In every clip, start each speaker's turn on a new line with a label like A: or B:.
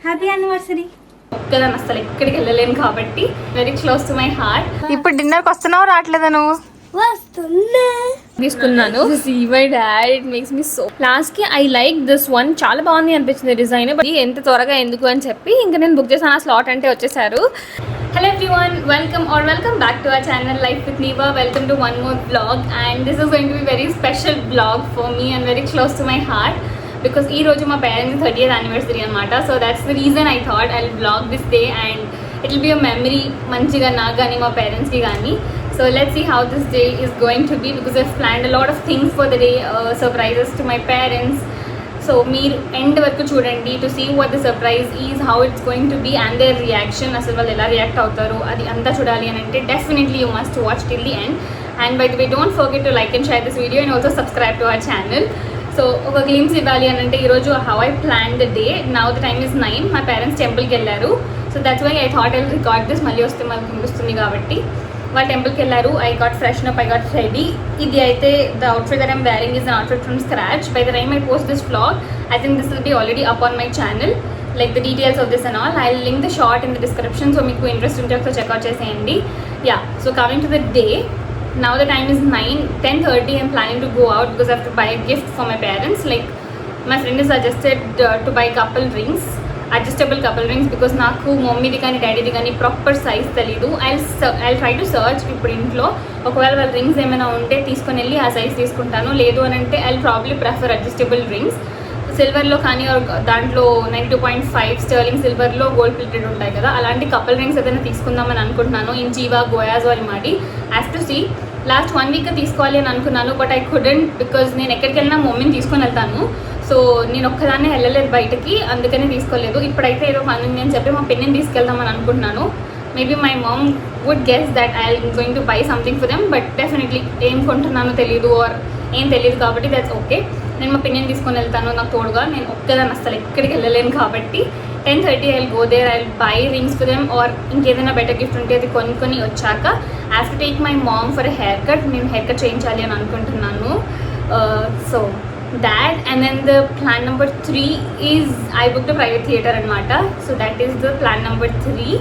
A: Happy anniversary.
B: ఒక్కదాన్ని అసలు ఎక్కడికి వెళ్ళలేను కాబట్టి very close to my heart.
C: ఇప్పుడు డిన్నర్కి వస్తున్నావు రావట్లేదా నువ్వు?
B: తీసుకున్నాను. My dad it makes me so last కి ఐ లైక్ దిస్ వన్, చాలా బాగుంది అనిపించింది డిజైన్. ఎంత త్వరగా ఎందుకు అని చెప్పి ఇంకా నేను బుక్ చేశాను. ఆ స్లాట్ అంటే వచ్చేసారు. Hello everyone, welcome back to our channel Life with Niva. Welcome to one more vlog, and this is going to be very special vlog for me and very close to my heart because ee roju my parents 30th anniversary anamata. So that's the reason I thought I'll vlog this day and it will be a memory manchiga naku gaani ma parents ki gaani. So let's see how this day is going to be because I've planned a lot of things for the day, surprises to my parents. So మీరు end వరకు చూడండి to see what the surprise is, how it's going to be and their reaction. అసలు వాళ్ళు ఎలా react అవుతారు అది అంతా చూడాలి అని అంటే definitely you must watch till the end. And by the way don't forget to like and share this video and also subscribe to our channel. So ఒక గ్లిమ్స్ ఇవ్వాలి అని అంటే ఈరోజు how I plan the day. Now the time is 9. మా parents టెంపుల్కి వెళ్ళారు. So that's why I thought I record this. మళ్ళీ వస్తే మనకు కనిపిస్తుంది కాబట్టి వాళ్ళు టెంపుల్కి వెళ్ళారు. I got freshen up, I got ready. ఇది అయితే the outfit that I'm wearing is an outfit from scratch. By the time I post this vlog I think this will be already up on my channel, like the details of this and all. I'll link the short in the description, so meeku interest unte okka check out cheseyandi. Yeah, so coming to the day, now the time is 10:30. I'm planning to go out because I have to buy a gift for my parents. Like my friend has suggested to buy couple rings, adjustable couple rings, because నాకు మమ్మీది కానీ డాడీది కానీ proper size తెలీదు. I'll try to search ఇప్పుడు ఇంట్లో. ఒకవేళ వాళ్ళ rings ఏమైనా ఉంటే తీసుకొని వెళ్ళి ఆ సైజ్ తీసుకుంటాను. లేదు అని అంటే I'll probably prefer adjustable rings. సిల్వర్లో కానీ దాంట్లో 92.5 స్టర్లింగ్ సిల్వర్లో గోల్డ్ ప్లేటెడ్ ఉంటాయి కదా, అలాంటి కపుల్ రింగ్స్ ఏదైనా తీసుకుందామని అనుకుంటున్నాను. ఇన్ జీవా, గోయాజ్ వారి మాడి. Have to see. Last 1 week తీసుకోవాలి అని అనుకున్నాను, బట్ ఐ కుడెంట్ బికాజ్ నేను ఎక్కడికి వెళ్ళినా మమ్మీని తీసుకొని వెళ్తాను. సో నేను ఒక్కదాన్నే వెళ్ళలేదు బయటకి, అందుకనే తీసుకోలేదు. ఇప్పుడైతే ఏదో పని ఉంది అని చెప్పి మా పిన్నిని తీసుకెళ్దామని అనుకుంటున్నాను. Maybe my mom would guess that I going to buy something for them, but definitely ఏం కొంటున్నానో తెలియదు ఆర్ ఏం తెలియదు కాబట్టి దట్స్ ఓకే. నేను మా పిన్నిని తీసుకొని వెళ్తాను నాకు తోడుగా. నేను ఒక్కదాన్ని అసలు ఎక్కడికి వెళ్ళలేను కాబట్టి 10:30 I go there. I buy rings for them or ఇంకేదైనా బెటర్ గిఫ్ట్ ఉంటే అది కొనుక్కొని వచ్చాక I have to take my mom for hair cut. నేను హెయిర్ కట్ చేయించాలి అని అనుకుంటున్నాను. So that, and then the plan number 3 is I booked a private theatre anamata. So that is the plan number 3,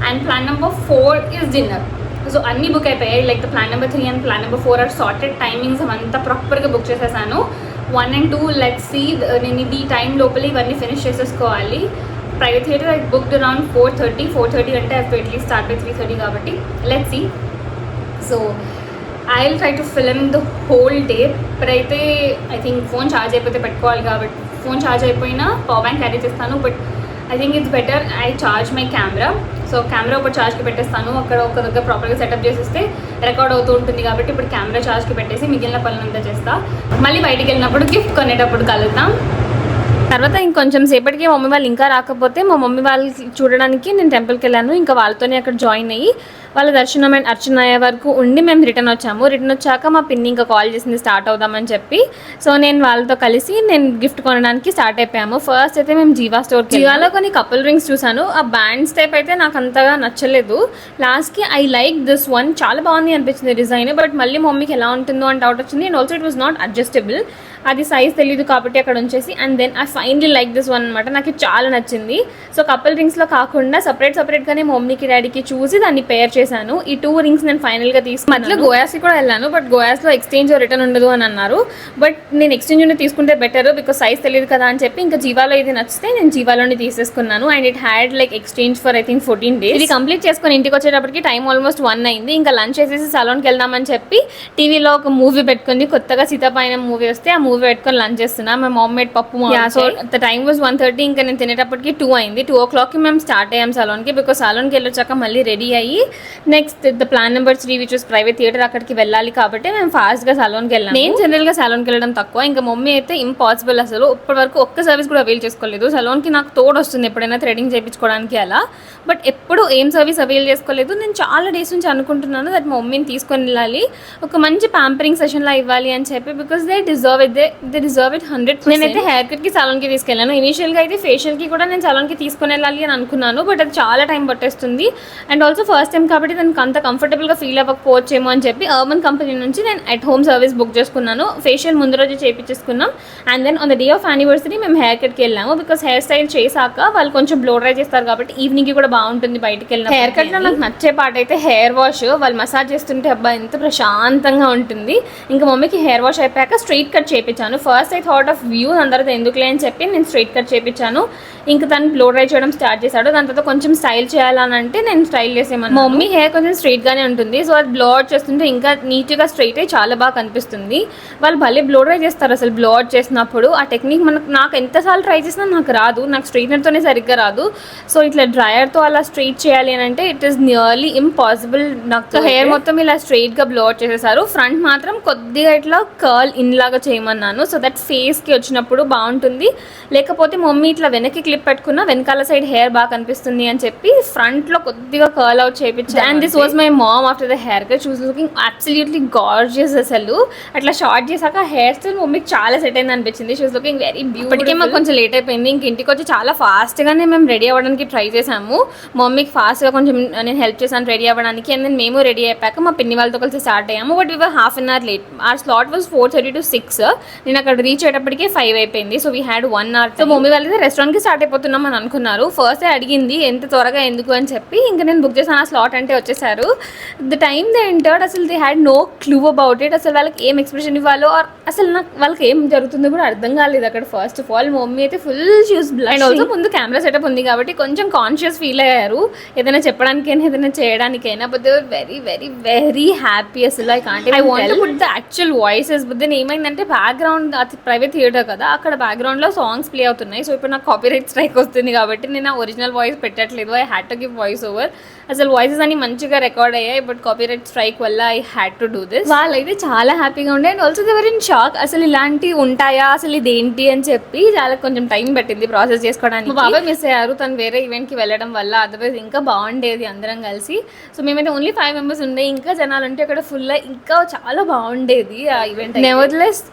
B: and plan number 4 is dinner. So అన్నీ book అయిపోయాయి. Like the plan number 3 and plan number 4 are sorted. Timings అవంతా ప్రాపర్గా book చేసేసాను. 1 and 2 let's see. నేను ఇది time లోపల ఇవన్నీ finish చేసేసుకోవాలి. Private theatre I booked around 4:30 అంటే ఐ అట్లీస్ట్ స్టార్ట్ బై 3:30 కాబట్టి let's see. So I will try to film the whole day. ఇప్పుడైతే ఐ థింక్ ఫోన్ ఛార్జ్ అయిపోతే పెట్టుకోవాలి కాబట్టి ఫోన్ ఛార్జ్ అయిపోయినా పవర్ బ్యాంక్ క్యారీ చేస్తాను. But I think it's better I charge my camera. So camera ఒక ఛార్జ్కి పెట్టేస్తాను. అక్కడ ఒక దగ్గర ప్రాపర్గా సెటప్ చేసేస్తే రికార్డ్ అవుతూ ఉంటుంది కాబట్టి ఇప్పుడు కెమెరా ఛార్జ్కి పెట్టేసి మిగిలిన పనులంతా చేస్తా. మళ్ళీ బయటికి వెళ్ళినప్పుడు గిఫ్ట్ కొనేటప్పుడు కలుద్దాం. తర్వాత ఇంకొంచెం సేపటికి మమ్మీ వాళ్ళు ఇంకా రాకపోతే మా మమ్మీ వాళ్ళు చూడడానికి నేను టెంపుల్కి వెళ్ళాను. ఇంకా వాళ్ళతోనే అక్కడ జాయిన్ అయ్యి వాళ్ళ దర్శనం అండ్ అర్చన అయ్యే వరకు ఉండి మేము రిటర్న్ వచ్చాము. రిటర్న్ వచ్చాక మా పిన్ని ఇంకా కాల్ చేసింది స్టార్ట్ అవుదామని చెప్పి. సో నేను వాళ్ళతో కలిసి నేను గిఫ్ట్ కొనడానికి స్టార్ట్ అయిపోయాము. ఫస్ట్ అయితే మేము జీవా స్టోర్కి, జీవాలో కొన్ని కపుల్ రింగ్స్ చూసాను. ఆ బ్యాండ్స్ టైప్ అయితే నాకు అంతగా నచ్చలేదు. లాస్ట్కి ఐ లైక్ దిస్ వన్, చాలా బాగుంది అనిపించింది డిజైన్. బట్ మళ్ళీ మమ్మీకి ఎలా ఉంటుందో అని డౌట్ వచ్చింది. And also it was not adjustable, అది సైజ్ తెలియదు కాబట్టి అక్కడ ఉంచేసి. And then I finally like this one అనమాట. నాకు చాలా నచ్చింది. సో కపుల్ రింగ్స్లో కాకుండా సపరేట్గానే మమ్మీకి డాడీకి చూసి దాన్ని పేర్ చేశాను. ఈ 2 రింగ్స్ నేను ఫైనల్గా తీసుకున్నాను. మధ్యలో గోయాస్కి కూడా వెళ్ళాను, బట్ గోయాస్లో ఎక్స్చేంజ్ రిటర్న్ ఉండదు అని అన్నారు. బట్ నేను ఎక్స్చేంజ్ ఉండి తీసుకుంటే బెటర్ బికాస్ సైజ్ తెలియదు కదా అని చెప్పి ఇంకా జీవాలో ఇది నచ్చితే నేను జీవాలోని తీసేసుకున్నాను. And it had like exchange for I think 14 days. ఇది కంప్లీట్ చేసుకుని ఇంటికి వచ్చేటప్పటికి టైం ఆల్మోస్ట్ 1 అయింది. ఇంకా లంచ్ చేసేసి సలోన్కి వెళ్దామని చెప్పి టీవీలో ఒక మూవీ పెట్టుకుంది. కొత్తగా సీతాపైన మూవీ వస్తే ఆ మూవీ పెట్టుకొని లంచ్ చేస్తున్నా. మా మమ్ మేడ్ పప్పు. So the time was 1:30. ఇంకా నేను తినేటప్పటికి 2 అయింది. 2 o'clockకి మేము స్టార్ట్ అయ్యాం సలోన్కి. బికాస్ సలోన్కి వెళ్ళొచ్చాక మళ్ళీ రెడీ అయ్యి next the plan number 3 which was private theatre, అక్కడికి వెళ్ళాలి కాబట్టి మేము ఫాస్ట్గా సలోన్కి వెళ్ళాము. నేను జనరల్గా సలోన్కి వెళ్ళడం తక్కువ. ఇంకా మమ్మీ అయితే ఇంపాసిబుల్, అసలు ఇప్పటి వరకు ఒక్క సర్వీస్ కూడా అవైల్ చేసుకోలేదు. సలోన్కి నాకు తోడు వస్తుంది ఎప్పుడైనా థ్రెడింగ్ చేయించుకోవడానికి అలా, బట్ ఎప్పుడు ఏం సర్వీస్ అవైల్ చేసుకోలేదు. నేను చాలా డేస్ నుంచి అనుకుంటున్నాను దట్ మా మమ్మీని తీసుకొని వెళ్ళాలి, ఒక మంచి ప్యాంపరింగ్ సెషన్లా ఇవ్వాలి అని చెప్పి. Because they deserve it, they deserve it 100%. నేనైతే హెయిర్ కట్కి సలూన్కి తీసుకెళ్ళాను. ఇనిషియల్గా అయితే ఫేషియల్కి కూడా నేను సలూన్కి తీసుకుని వెళ్ళాలి అని అనుకున్నాను, బట్ అది చాలా టైం పట్టేస్తుంది. అండ్ ఆల్సో ఫస్ట్ టైం కాబట్టి దానికి అంత కంఫర్టబుల్గా ఫీల్ అవ్వకపోవచ్చేమో అని చెప్పి అర్బన్ కంపెనీ నుంచి నేను అట్ హోమ్ సర్వీస్ బుక్ చేసుకున్నాను. ఫేషియల్ ముందు రోజు చేయించేసుకున్నాం. And then on the day of anniversary మేము హెయిర్ కట్కి వెళ్ళాము. బికాస్ హెయిర్ స్టైల్ చేశాక వాళ్ళు కొంచెం బ్లో డ్రై చేస్తారు కాబట్టి ఈవినింగ్కి కూడా బాగుంటుంది బయటికి వెళ్ళిన. హెయిర్ కట్లో నాకు నచ్చే పార్ట్ అయితే హెయిర్ వాష్. వాళ్ళు మసాజ్ చేస్తుంటే అబ్బా ఎంత ప్రశాంతంగా ఉంటుంది. ఇంకా మమ్మీకి హెయిర్ వాష్ అయిపోయాక స్ట్రైట్ కట్ చేయించాను. First I thought of view, దాని తర్వాత ఎందుకులే అని చెప్పి నేను స్ట్రైట్ కట్ చేయించాను. ఇంకా తను బ్లో డ్రై చేయడం స్టార్ట్ చేశాడు. దాని తర్వాత కొంచెం స్టైల్ చేయాలని అంటే నేను స్టైల్ చేసేమన్నా. మా మమ్మీ హెయిర్ కొంచెం స్ట్రైట్గానే ఉంటుంది, సో అది బ్లో అవుట్ చేస్తుంటే ఇంకా నీట్గా స్ట్రైట్ అయ్యి చాలా బాగా కనిపిస్తుంది. వాళ్ళు భలే బ్లో డ్రై చేస్తారు అసలు బ్లో అవుట్ చేసినప్పుడు. ఆ టెక్నిక్ నాకు ఎంతసార్లు ట్రై చేసినా నాకు రాదు, నాకు స్ట్రైట్నర్తోనే సరిగ్గా రాదు. సో ఇట్లా డ్రైయర్తో అలా స్ట్రైట్ చేయాలి అని అంటే ఇట్ ఈస్ నియర్లీ ఇంపాసిబుల్. నాకు హెయిర్ మొత్తం ఇలా స్ట్రైట్గా బ్లో అవుట్ చేసేసారు. ఫ్రంట్ మాత్రం కొద్దిగా ఇట్లా కర్ల్ ఇన్ లాగా చేయమన్నాను, సో దట్ ఫేస్కి వచ్చినప్పుడు బాగుంటుంది. లేకపోతే మమ్మీ ఇట్లా వెనక్కి క్లిప్ పెట్టుకున్న వెనకాల సైడ్ హెయిర్ బాగా కనిపిస్తుంది అని చెప్పి ఫ్రంట్లో కొద్దిగా కర్ల్ అవుట్ చేయించాను. And this was my mom after the hair cut. She was looking absolutely gorgeous. అసలు అట్లా షార్ట్ చేశాక హెయిర్ స్టైల్ మమ్మీకి చాలా సెట్ అయింది అనిపించింది. She was looking very beautiful. ఇప్పటికే మాకు కొంచెం లేట్ అయిపోయింది. ఇంక ఇంటికి వచ్చి చాలా ఫాస్ట్గానే మేము రెడీ అవ్వడానికి ట్రై చేసాము. మమ్మీకి ఫాస్ట్గా కొంచెం నేను హెల్ప్ చేశాను రెడీ అవ్వడానికి. అండ్ దెన్ మేము రెడీ అయిపోయాక మా పిన్ని వాళ్ళతో కలిసి స్టార్ట్ అయ్యాము. But we were half an hour late. ఆ స్లాట్ వాజ్ 4:30 to 6. నేను అక్కడ రీచ్ అయ్యేటప్పటికే 5 అయిపోయింది. So we had 1 hour. So mummy వాళ్ళైతే రెస్టారెంట్కి స్టార్ట్ అయిపోతున్నాం అని అనుకున్నారు. ఫస్ట్ అడిగింది ఎంత త్వరగా ఎందుకు అని చెప్పి. ఇంకా నేను బుక్ చేశాను, ఆ స్లాట్ అంటే వచ్చేసారు. ద టైమ్ దే ఎంటర్డ్ అసలు they had no clue about it. అసలు వాళ్ళకి ఏం ఎక్స్ప్రెషన్ ఇవ్వాలో అసలు నాకు వాళ్ళకి ఏం జరుగుతుందో కూడా అర్థం కాలేదు అక్కడ. ఫస్ట్ ఆఫ్ ఆల్ మమ్మీ అయితే full shoes blush. And also ముందు కెమెరా సెటప్ ఉంది కాబట్టి కొంచెం కాన్షియస్ ఫీల్ అయ్యారు, ఏదైనా చెప్పడానికైనా ఏదైనా చేయడానికైనా. But they were very very very happy. అసలు I want to put the actual voices. But then ఏమైందంటే బ్యాక్గ్రౌండ్ అది ప్రైవేట్ థియేటర్ కదా, అక్కడ బ్యాక్గ్రౌండ్లో సాంగ్స్ ప్లే అవుతున్నాయి. సో ఇప్పుడు నాకు కాపీరైట్ స్ట్రైక్ వస్తుంది కాబట్టి నేను ఒరిజినల్ వాయిస్ పెట్టట్లేదు. I had to give voice over. అసలు వాయిసెస్ అన్ని మంచిగా రికార్డ్ అయ్యాయి, బట్ కాపీరైట్ స్ట్రైక్ వల్ల I had to do this. వాళ్ళైతే చాలా హ్యాపీగా ఉండే. And also they were in shock. అసలు ఇలాంటివి ఉంటాయా, అసలు ఇదేంటి అని చెప్పి చాలా కొంచెం టైం పట్టింది ప్రాసెస్ చేసుకోవడానికి. మా బాబాయ్ మిస్ అయ్యారు తను వేరే ఈవెంట్కి వెళ్ళడం వల్ల. అదర్వైజ్ ఇంకా బాగుండేది అందరం కలిసి. సో మేమైతే ఓన్లీ 5 members ఉండే, ఇంకా జనాలు ఉంటే అక్కడ ఫుల్ ఇంకా చాలా బాగుండేది ఆ ఈవెంట్. నెవర్లెస్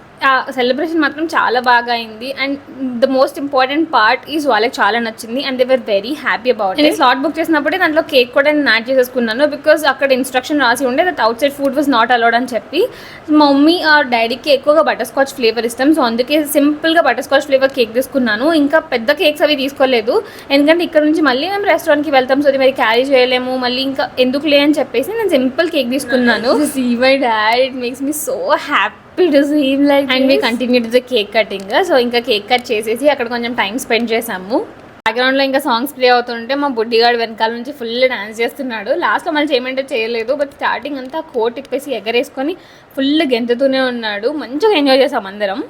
B: సెలబ్రేషన్ మాత్రం చాలా బాగా అయింది. And the most important part is వాళ్ళకి చాలా నచ్చింది and they were very happy about. నేను స్లాట్ బుక్ చేసినప్పుడే దాంట్లో కేక్ కూడా నేను యాడ్ చేసేసుకున్నాను, బికాస్ అక్కడ ఇన్స్ట్రక్షన్ రాసి ఉండే that out side food was not allowed అని చెప్పి. మమ్మీ ఆ డాడీకి ఎక్కువగా బటర్ స్కాచ్ ఫ్లేవర్ ఇష్టం, సో అందుకే సింపుల్గా బటర్ స్కాచ్ ఫ్లేవర్ కేక్ తీసుకున్నాను. ఇంకా పెద్ద కేక్స్ అవి తీసుకోలేదు, ఎందుకంటే ఇక్కడ నుంచి మళ్ళీ మేము రెస్టారెంట్కి వెళ్తాం, సో అది మరి క్యారీ చేయలేము, మళ్ళీ ఇంకా ఎందుకులే అని చెప్పేసి నేను సింపుల్ కేక్ తీసుకున్నాను. See my dad, it makes me so happy to see him like this. And we continued the cake cutting. So ఇంకా కేక్ కట్ చేసేసి అక్కడ కొంచెం టైం స్పెండ్ చేసాము. బ్యాక్గ్రౌండ్లో ఇంకా సాంగ్స్ ప్లే అవుతుంటే మా బుడ్డిగాడు వెనకాల నుంచి ఫుల్ డాన్స్ చేస్తున్నాడు. లాస్ట్లో మళ్ళీ చేయమంటే చేయలేదు, బట్ స్టార్టింగ్ అంతా కోట్ ఇప్పేసి ఎగరేసుకొని ఫుల్ గెంతుతూనే ఉన్నాడు. మంచిగా ఎంజాయ్ చేసాం అందరం.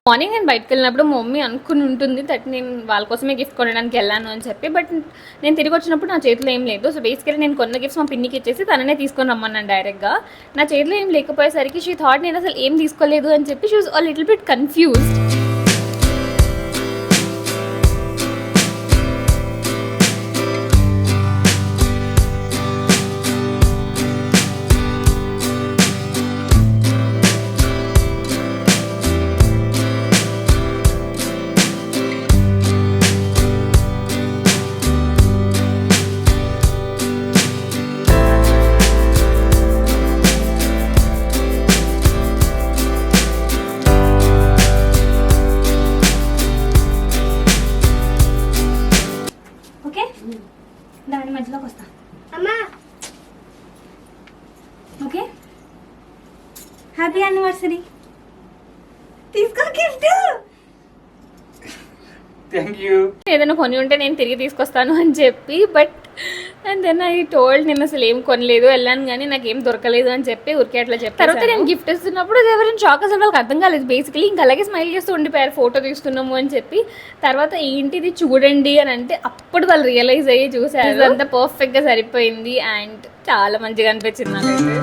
B: మార్నింగ్ నేను బయటకు వెళ్ళినప్పుడు మా మమ్మీ అనుకుని ఉంటుంది దట్ నేను వాళ్ళ కోసమే గిఫ్ట్ కొనడానికి వెళ్ళాను అని చెప్పి, బట్ నేను తిరిగి వచ్చినప్పుడు నా చేతిలో ఏం లేదు. సో బేసికలీ నేను కొన్న గిఫ్ట్స్ మా పిన్నికి ఇచ్చేసి తననే తీసుకొని రమ్మన్నాను డైరెక్ట్గా. నా చేతిలో ఏం లేకపోయేసరికి షీ థాట్ నేను అసలు ఏం తీసుకోలేదు అని చెప్పి she was a little bit confused. దాని మధ్యలోకి వస్తా అమ్మా. Okay, happy anniversary. తీసుకో గిఫ్ట్.
A: Thank you.
B: ఏదైనా కొని ఉంటే నేను తిరిగి తీసుకొస్తాను అని చెప్పి, but and then I told నేను అసలు ఏం కొనలేదు, వెళ్ళాను కానీ నాకు ఏం దొరకలేదు అని చెప్పి ఊరికే అట్లా చెప్పి. తర్వాత నేను గిఫ్ట్ ఇస్తున్నప్పుడు ఎవరైనా షాక్, అసలు వాళ్ళకి అర్థం కాలేదు బేసికలీ. ఇంకా అలాగే స్మైల్ చేస్తూ ఉండిపోయారు ఫోటో తీస్తున్నాము అని చెప్పి. తర్వాత ఏంటిది చూడండి అని అంటే అప్పుడు వాళ్ళు రియలైజ్ అయ్యి చూసారు. అంతా పర్ఫెక్ట్గా సరిపోయింది అండ్ చాలా మంచిగా అనిపించింది నాకైతే.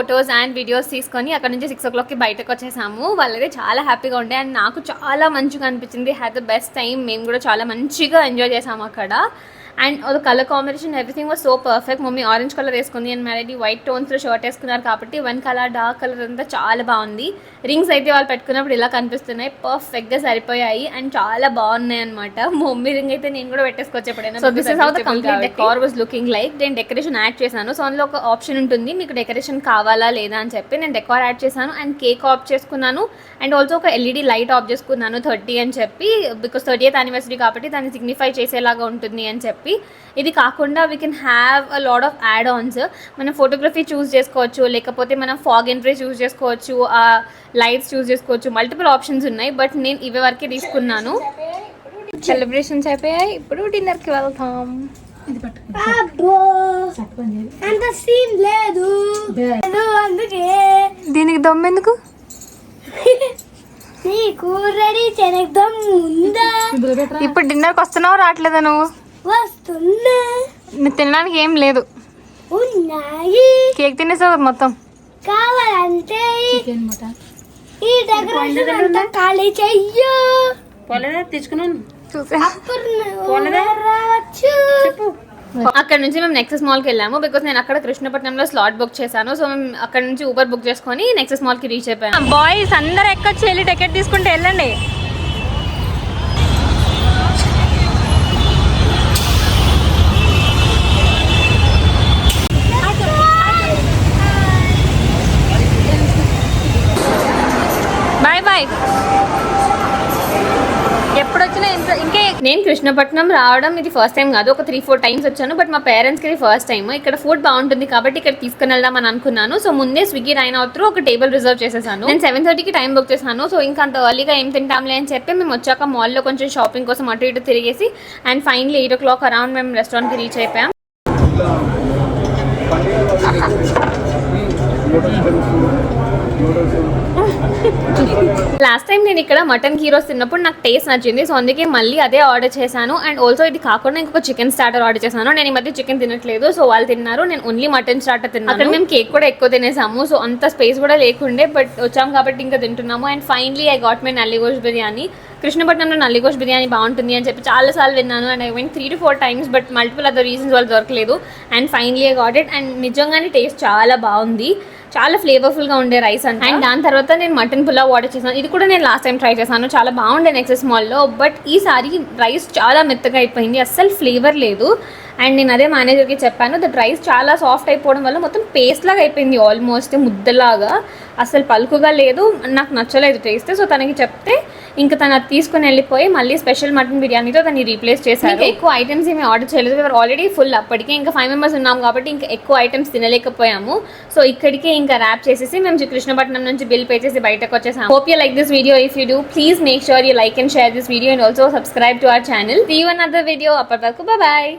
B: ఫొటోస్ అండ్ వీడియోస్ తీసుకొని అక్కడ నుంచి 6 o'clockకి బయటకు వచ్చేసాము. వాళ్ళైతే చాలా హ్యాపీగా ఉండే అండ్ నాకు చాలా మంచిగా అనిపించింది. Had the best time. మేము కూడా చాలా మంచిగా ఎంజాయ్ చేసాము అక్కడ. అండ్ అది colour combination everything was so perfect. Mummy orange colour వేసుకుంది అండ్ మ్యారేజ్ వైట్ టోన్స్లో షర్ట్ వేసుకున్నారు కాబట్టి వన్ కలర్ డార్క్ కలర్ అంతా చాలా బాగుంది. రింగ్స్ అయితే వాళ్ళు పెట్టుకున్నప్పుడు ఇలా కనిపిస్తున్నాయి, పర్ఫెక్ట్గా సరిపోయాయి అండ్ చాలా బాగున్నాయి అనమాట. మమ్మీ రింగ్ అయితే నేను కూడా పెట్టేసుకోవచ్చు ఎప్పుడైనా. So this is how the complete decor was looking like. నేను డెకరేషన్ యాడ్ చేశాను. సో అందులో ఒక ఆప్షన్ ఉంటుంది మీకు డెకరేషన్ కావాలా లేదా అని చెప్పి. నేను డెకార్ యాడ్ చేశాను అండ్ కేక్ ఆఫ్ చేసుకున్నాను అండ్ ఆల్సో ఒక ఎల్ఈడి లైట్ ఆఫ్ చేసుకున్నాను 30 అని చెప్పి, బికాస్ 30th anniversary కాబట్టి దాన్ని సిగ్నిఫై చేసేలాగా ఉంటుంది అని చెప్పి. ఇది కాకుండా we can have a lot of add Ann's. మనం ఫోటోగ్రఫీ చూస్ చేసుకోవచ్చు, లేకపోతే మనం ఫాగ్ ఎంట్రీ చూస్ చేసుకోవచ్చు, లైట్స్ చూస్ చేసుకోవచ్చు, మల్టిపుల్ ఆప్షన్స్ ఉన్నాయి. బట్ నేను ఇవి వరకే తీసుకున్నాను. సెలబ్రేషన్స్ అయిపోయాయి, ఇప్పుడు డిన్నర్కి వెళ్తాం.
A: అంత సీన్ లేదు అందుకే
C: దీనికి దమ్మెందుకు?
A: నీకు రెడీ చేయడం ఉందా?
C: ఇప్పుడు డిన్నర్కి వస్తున్నావు రావట్లేదా నువ్వు?
A: వస్తున్నా.
C: నువ్వు తినడానికి ఏం లేదు,
A: ఉన్నాయి.
C: కేక్ తినేసావు కదా మొత్తం.
A: కావాలంటే ఈ డెకరేషన్ అంతా ఖాళీ చెయ్యు.
D: తెచ్చుకున్నాను
C: చూసా
A: అప్పుడు రావచ్చు.
B: అక్కడ నుంచి మేము నెక్సెస్ మాల్కి వెళ్ళాము బికాస్ నేను అక్కడ కృష్ణపట్నంలో స్లాట్ బుక్ చేశాను. సో మేము అక్కడ నుంచి ఊబర్ బుక్ చేసుకొని నెక్సెస్ మాల్కి రీచ్ అయిపోయాం.
C: బాయ్స్ అందరు ఎక్కొచ్చి వెళ్ళి టికెట్ తీసుకుంటే వెళ్ళండి. Bye bye. ఎప్పుడు వచ్చినా ఇంకే.
B: నేను కృష్ణపట్నం రావడం ఇది ఫస్ట్ టైం కాదు, ఒక 3-4 times వచ్చాను. బట్ మా పేరెంట్స్కి ఇది ఫస్ట్ టైం. ఇక్కడ ఫుడ్ బాగుంటుంది కాబట్టి ఇక్కడ తీసుకుని వెళ్దాం అని అనుకున్నాను. సో ముందే స్విగ్గీ రైన్ అవుతూ ఒక టేబుల్ రిజర్వ్ చేసేసాను. నేను 7:30కి టైం బుక్ చేశాను. సో ఇంకా అంత ఎర్లీగా ఏం తింటాంలే అని చెప్పి మేము వచ్చాక మాల్లో కొంచెం షాపింగ్ కోసం అటు ఇటు తిరిగేసి అండ్ ఫైనల్లీ 8 o'clock అరౌండ్ మేము రెస్టారెంట్కి రీచ్ అయిపోయాం. లాస్ట్ టైం నేను ఇక్కడ మటన్ కీరోస్ తిన్నప్పుడు నాకు టేస్ట్ నచ్చింది. సో అందుకే మళ్ళీ అదే ఆర్డర్ చేశాను. అండ్ ఆల్సో ఇది కాకుండా ఇంకొక చికెన్ స్టార్టర్ ఆర్డర్ చేశాను. నేను ఈ మధ్య చికెన్ తినట్లేదు, సో వాళ్ళు తిన్నారు, నేను ఓన్లీ మటన్ స్టార్టర్ తిన్నాను. అక్కడ మేము కేక్ కూడా ఎక్కువ తినేసాము. సో అంత స్పేస్ కూడా లేకుండే, బట్ వచ్చాము కాబట్టి ఇంకా తింటున్నాము. And finally I got my nalli gosht biryani. కృష్ణపట్నంలో నల్లిగోష్ బిర్యానీ బాగుంటుంది అని చెప్పి చాలాసార్లు విన్నాను. And I went 3 to 4 times, but multiple other reasons వాళ్ళు దొరకలేదు. And finally I got it. And నిజంగానే టేస్ట్ చాలా బాగుంది, చాలా ఫ్లేవర్ఫుల్గా ఉండే రైస్ అండ్ దాని తర్వాత నేను మటన్ పులావ్ ఆర్డర్ చేశాను. ఇది కూడా నేను లాస్ట్ టైం ట్రై చేశాను, చాలా బాగుండే నెక్సెస్ మాల్లో. బట్ ఈసారి రైస్ చాలా మెత్తగా అయిపోయింది, అస్సలు ఫ్లేవర్ లేదు. అండ్ నేను అదే మేనేజర్కి చెప్పాను, దట్ రైస్ చాలా సాఫ్ట్ అయిపోవడం వల్ల మొత్తం పేస్ట్ లాగా అయిపోయింది, ఆల్మోస్ట్ ముద్దలాగా, అసలు పలుకుగా లేదు. నాకు నచ్చలేదు టేస్ట్. సో తనకి చెప్తే ఇంకా తను అది తీసుకుని వెళ్ళిపోయి మళ్ళీ స్పెషల్ మటన్ బిర్యానీతో దాన్ని రీప్లేస్ చేశారు. ఇంకా ఎక్కువ ఐటమ్స్ ఏమి ఆర్డర్ చేయలేదు, వీఆర్ ఆల్రెడీ ఫుల్. అప్పటికే ఇంకా 5 members ఉన్నాం కాబట్టి ఇంకా ఎక్కువ ఐటమ్స్ తినలేకపోయాము. సో ఇక్కడికే ఇంకా ర్యాప్ చేసేసి మేము కృష్ణపట్నం నుంచి బిల్ పే చేసి బయటకు వచ్చేసాము. Hope you like this video. If you do, please make sure you like and share this video and also subscribe to our channel. See you another video. అప్పటి వరకు బాయ్.